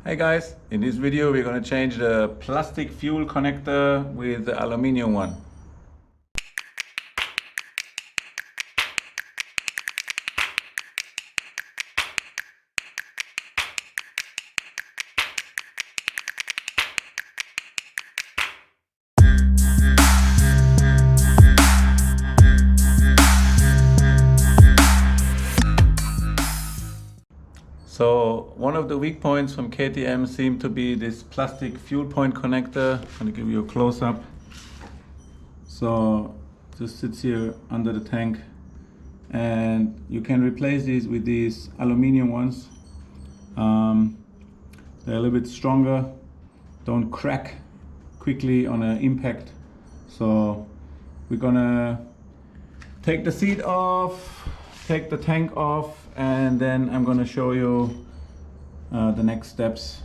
Hey guys, in this video we're going to change the plastic fuel connector with the aluminium one. So one of the weak points from KTM seemed to be this plastic fuel point connector. I'm going to give you a close-up. So just sits here under the tank, and you can replace these with these aluminium ones. They're a little bit stronger, don't crack quickly on an impact. So we're gonna take the seat off, take the tank off, and then I'm going to show you the next steps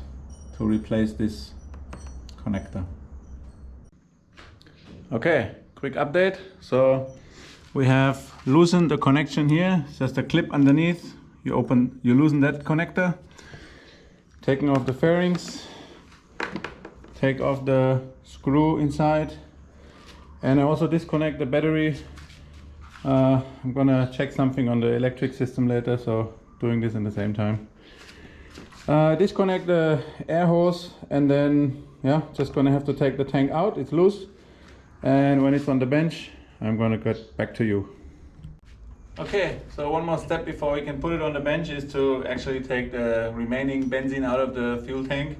to replace this connector. Okay, quick update. So we have loosened the connection here. It's just a clip underneath. You loosen that connector, taking off the fairings, take off the screw inside, and I also disconnect the battery. I'm gonna check something on the electric system later, so doing this in the same time. Disconnect the air hose, and then just gonna have to take the tank out. It's loose, and when it's on the bench I'm gonna get back to you. Okay, so one more step before we can put it on the bench is to actually take the remaining benzene out of the fuel tank,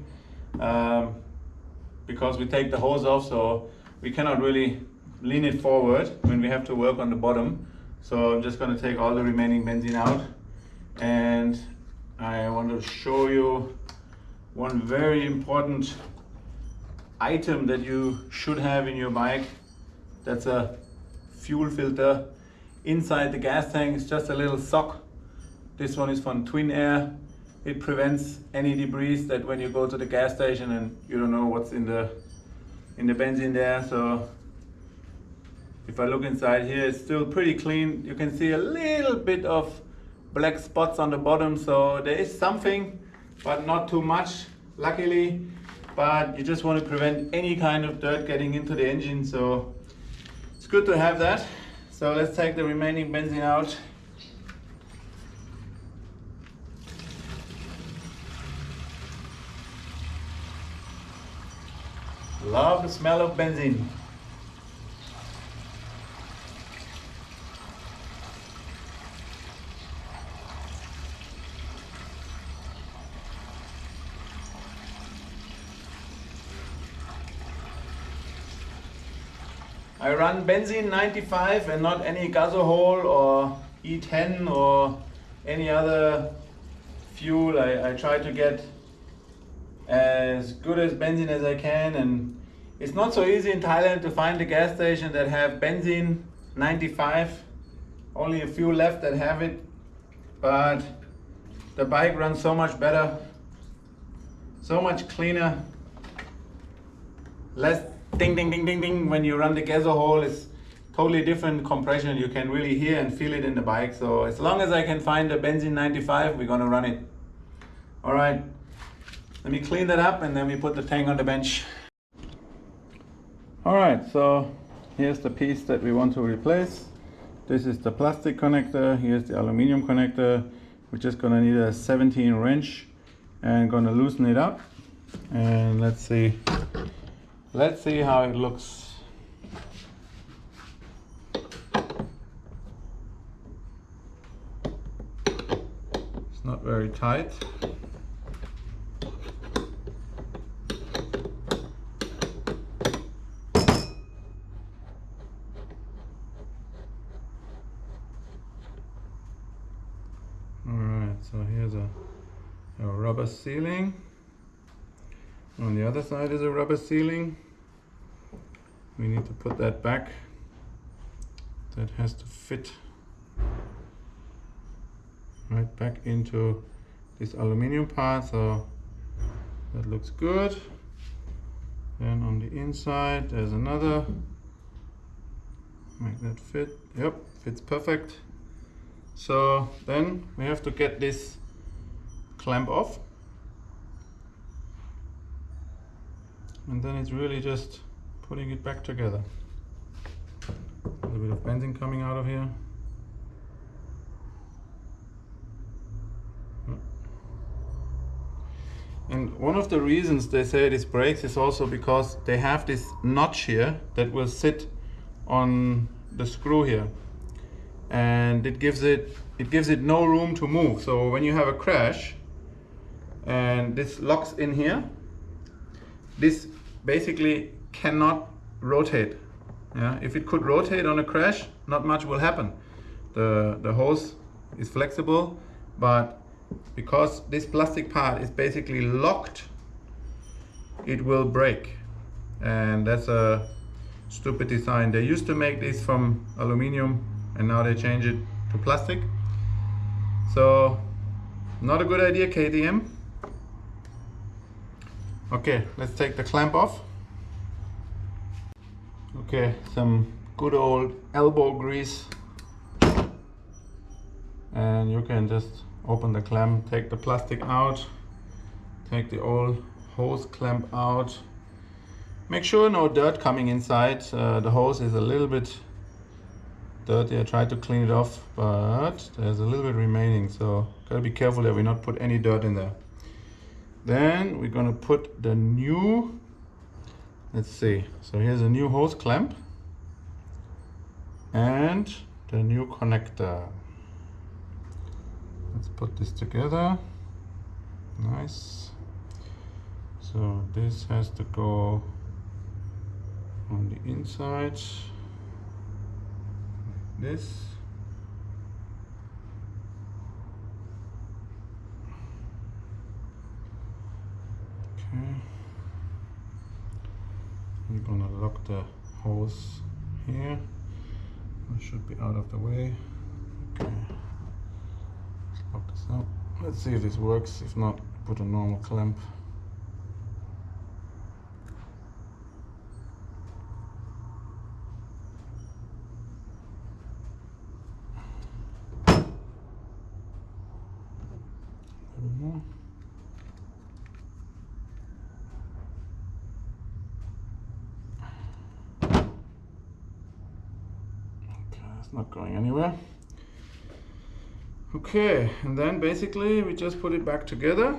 because we take the hose off, so we cannot really lean it forward when we have to work on the bottom. So I'm just going to take all the remaining benzene out, and I want to show you one very important item that you should have in your bike. That's a fuel filter. Inside the gas tank is just a little sock. This one is from Twin Air. It prevents any debris that when you go to the gas station and you don't know what's in the benzene there. So if I look inside here, it's still pretty clean. You can see a little bit of black spots on the bottom, so there is something, but not too much, luckily. But you just want to prevent any kind of dirt getting into the engine, so it's good to have that. So let's take the remaining benzene out. Love the smell of benzene. I run Benzene 95 and not any gasohol or E10 or any other fuel. I try to get as good as benzene as I can, and it's not so easy in Thailand to find a gas station that have Benzene 95. Only a few left that have it, but the bike runs so much better, so much cleaner, less ding ding ding ding ding. When you run the gasohol, it's totally different compression. You can really hear and feel it in the bike. So as long as I can find the Benzene 95, we're gonna run it. All right, let me clean that up and then we put the tank on the bench. All right, so here's the piece that we want to replace. This is the plastic connector. Here's the aluminum connector. We're just gonna need a 17 wrench and gonna loosen it up, and let's see how it looks. It's not very tight. Alright, so here's a rubber sealing. On the other side is a rubber sealing. We need to put that back. That has to fit right back into this aluminium part, so that looks good. Then on the inside there's another. Make that fit. Yep, fits perfect. So then we have to get this clamp off. And then it's really just putting it back together. A little bit of benzene coming out of here. And one of the reasons they say this breaks is also because they have this notch here that will sit on the screw here, and it gives it no room to move. So when you have a crash and this locks in here, this basically cannot rotate. Yeah, if it could rotate on a crash, not much will happen. The hose is flexible, but because this plastic part is basically locked, it will break. And that's a stupid design. They used to make this from aluminum and now they change it to plastic. So not a good idea, KTM. Okay, let's take the clamp off. Okay, some good old elbow grease, and you can just open the clamp, take the plastic out, take the old hose clamp out. Make sure no dirt coming inside. The hose is a little bit dirty. I tried to clean it off, but there's a little bit remaining, so gotta be careful that we not put any dirt in there. Then we're gonna put the new, let's see, so here's a new hose clamp and the new connector. Let's put this together. Nice. So this has to go on the inside, like this. Okay. I'm gonna lock the hose here. It should be out of the way. Okay. Let's lock this up. Let's see if this works. If not, put a normal clamp. A little more. Not going anywhere. Okay, and then basically we just put it back together,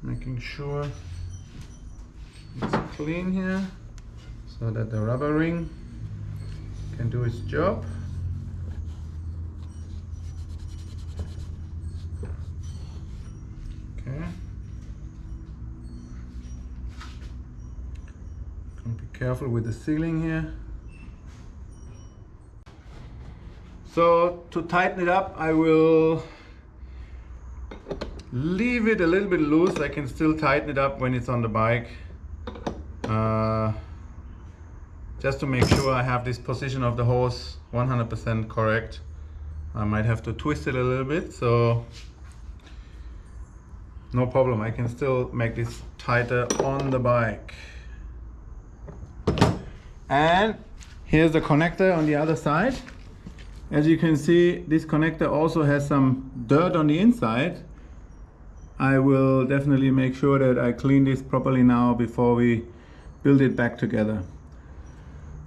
making sure it's clean here so that the rubber ring can do its job. Okay. Gonna be careful with the sealing here. So to tighten it up, I will leave it a little bit loose. I can still tighten it up when it's on the bike. Just to make sure I have this position of the hose 100% correct. I might have to twist it a little bit, so no problem. I can still make this tighter on the bike. And here's the connector on the other side. As you can see, this connector also has some dirt on the inside. I will definitely make sure that I clean this properly now before we build it back together.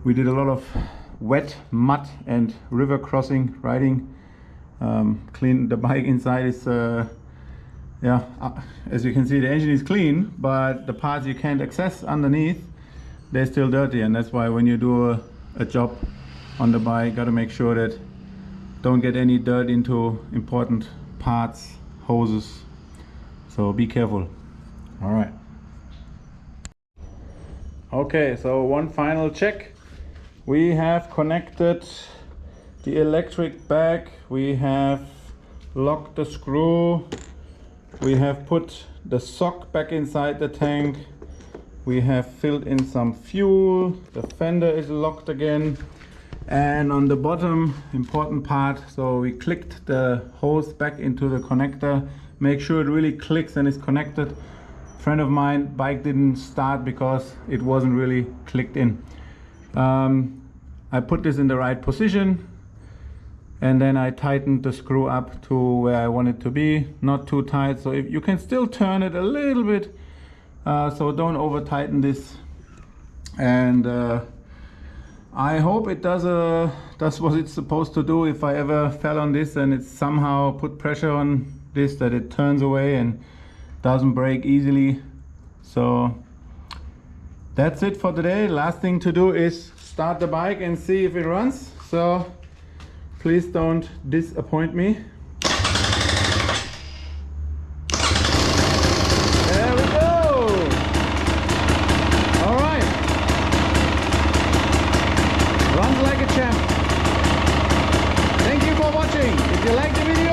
We did a lot of wet mud and river crossing riding. Clean the bike inside is, as you can see, the engine is clean, but the parts you can't access underneath, they're still dirty, and that's why when you do a job on the bike, got to make sure that don't get any dirt into important parts, hoses. So be careful. All right. Okay, so one final check. We have connected the electric back. We have locked the screw. We have put the sock back inside the tank. We have filled in some fuel. The fender is locked again. And on the bottom, important part, so we clicked the hose back into the connector. Make sure it really clicks and is connected. Friend of mine, bike didn't start because it wasn't really clicked in. I put this in the right position, and then I tightened the screw up to where I want it to be, not too tight. So if you can still turn it a little bit, so don't over tighten this. And I hope it does what it's supposed to do. If I ever fell on this and it somehow put pressure on this, that it turns away and doesn't break easily. So that's it for today. Last thing to do is start the bike and see if it runs. So please don't disappoint me. There we go. All right. Runs like a champ. Thank you for watching. If you like the video,